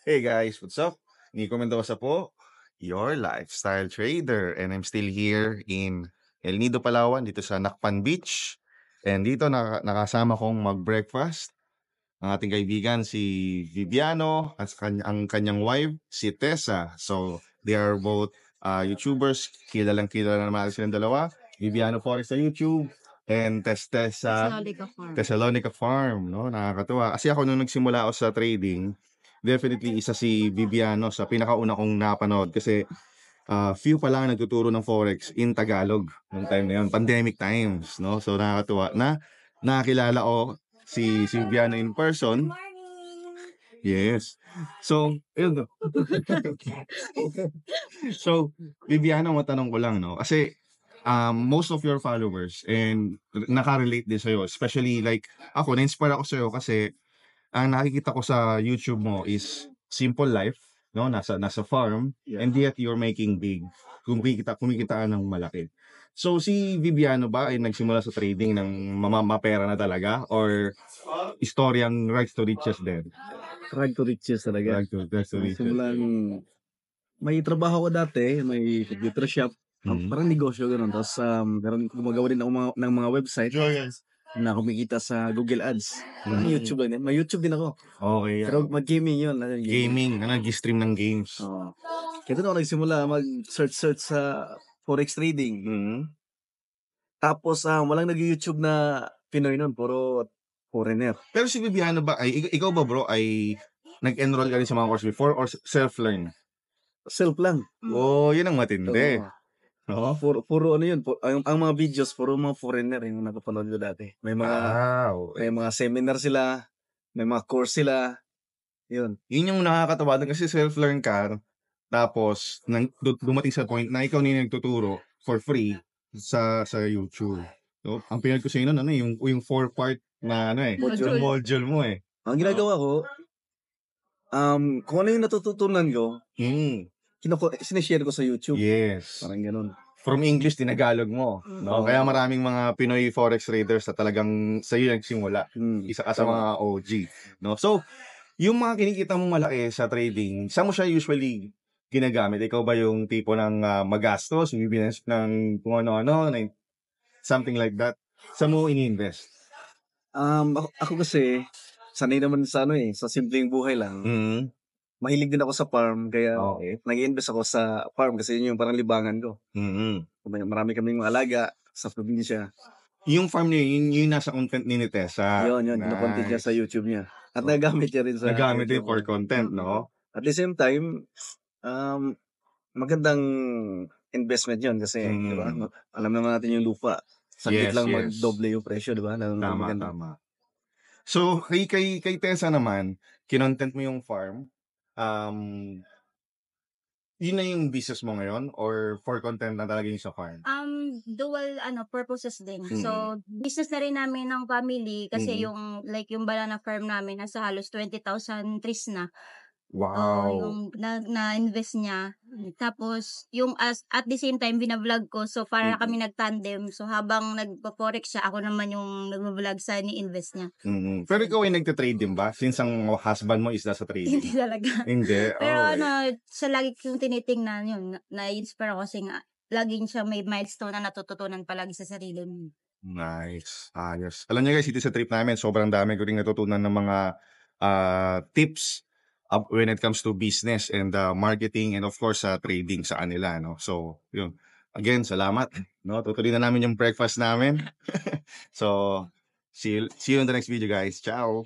Hey guys, what's up? Nico Mendoza po, your lifestyle trader. And I'm still here in El Nido, Palawan, dito sa Nakpan Beach. And dito nakasama kong mag-breakfast ang ating kaibigan si Viviano at ang kanyang wife, si Tessa. So, they are both YouTubers. Kilalang-kilala naman silang dalawa. Viviano Forex sa YouTube and Tessa Thessalonica Farm, no? Nakakatuwa. Kasi ako nung nagsimula ako sa trading, definitely isa si Viviano sa pinakauna kong napanood kasi few pa lang nagtuturo ng Forex in Tagalog nung time na yun, pandemic times, no? So nakakatuwa na nakakilala ko si Viviano in person. Yes. So, ayun. So, Viviano, matanong ko lang, no? Kasi most of your followers and nakarelate din sa'yo, especially like ako, na-inspire ako sa'yo kasi ang nakikita ko sa YouTube mo is simple life, no? Nasa farm, and yet you're making big. Kumikitaan ng malaki. So si Viviano ba ay nagsimula sa trading ng mapera na talaga or istoryang rags to riches din? Rag to riches talaga. Rags to riches. Simulan, may trabaho ko dati, may computer shop, parang negosyo gano'n. Tapos gumagawa din ako ng mga website na kumikita sa Google Ads. YouTube lang din. May YouTube din ako. Okay. Pero mag-gaming yun. Gaming, nag-stream ng games. Kaya doon ako nagsimula mag-search sa Forex trading. Tapos walang nag-YouTube na Pinoy nun, puro foreigner. Pero si Viviano ba, ikaw ba bro, ay nag-enroll ka rin sa mga course before or self-learn? Self lang. Oh, yun ang matindi. No? Puro ano yun, ang mga videos, puro mga foreigner yung napapanood ko dati. May mga seminar sila, may mga course sila. Yun yung nakakatawa doon kasi self-learn ka, tapos dumating sa point na ikaw na yung nagtuturo for free sa YouTube. So, ang pinag ko sa inyo nun, yung 4-part na module mo eh. Ang ginagawa ko, kung ano yung natututunan ko, sinishare ko sa YouTube. Yes. Parang ganun. From English, tinagalog mo. No? Kaya maraming mga Pinoy Forex traders na talagang sa'yo nagsimula. Isa ka sa mga OG. No? So, yung mga kinikita mong malaki sa trading, saan mo siya usually ginagamit? Ikaw ba yung tipo ng magastos, bibinest ng kung ano-ano, something like that? Saan mo ini-invest? Ako kasi, sanay naman sa sa simpleng buhay lang. Mahilig din ako sa farm, kaya nag-i-invest ako sa farm kasi yun yung parang libangan ko. Marami kaming mga alaga sa probinsya. Yung farm niya, yung nasa content ni Tessa. Yun, kinukontent niya sa YouTube niya. At nagamit niya rin sa nagamit din for content, no? At the same time, magandang investment yun kasi, di ba? Alam naman natin yung lupa. Sakit lang mag-doble yung presyo, di ba? Tama. So, kay Tessa naman, kinontent mo yung farm. Yun na yung business mo ngayon or for content na talaga yung sa farm? Dual purposes din. So, business na rin namin ng family kasi yung banana farm namin nasa halos 20,000 trees na. Wow. Yung na-invest niya. Tapos, yung at the same time, binablog ko. So, para kami nag-tandem. So, habang nagpa-forex siya, ako naman yung nagbablog sa ni-invest niya. Pero ikaw ay nagte-trade din ba? Since ang husband mo is nasa trading. Hindi talaga. Hindi? Pero sa lagi kong tinitingnan yun, na-inspire ako kasi nga, laging siya may milestone na natututunan palagi sa sarili mo. Nice. Ayos. Alam niyo guys, dito sa trip namin, sobrang dami ko rin natutunan ng mga tips when it comes to business and marketing and of course trading sa kanila, no? So, yun. Again, salamat, no? Tutuloy na namin yung breakfast namin. So, see you in the next video, guys. Ciao.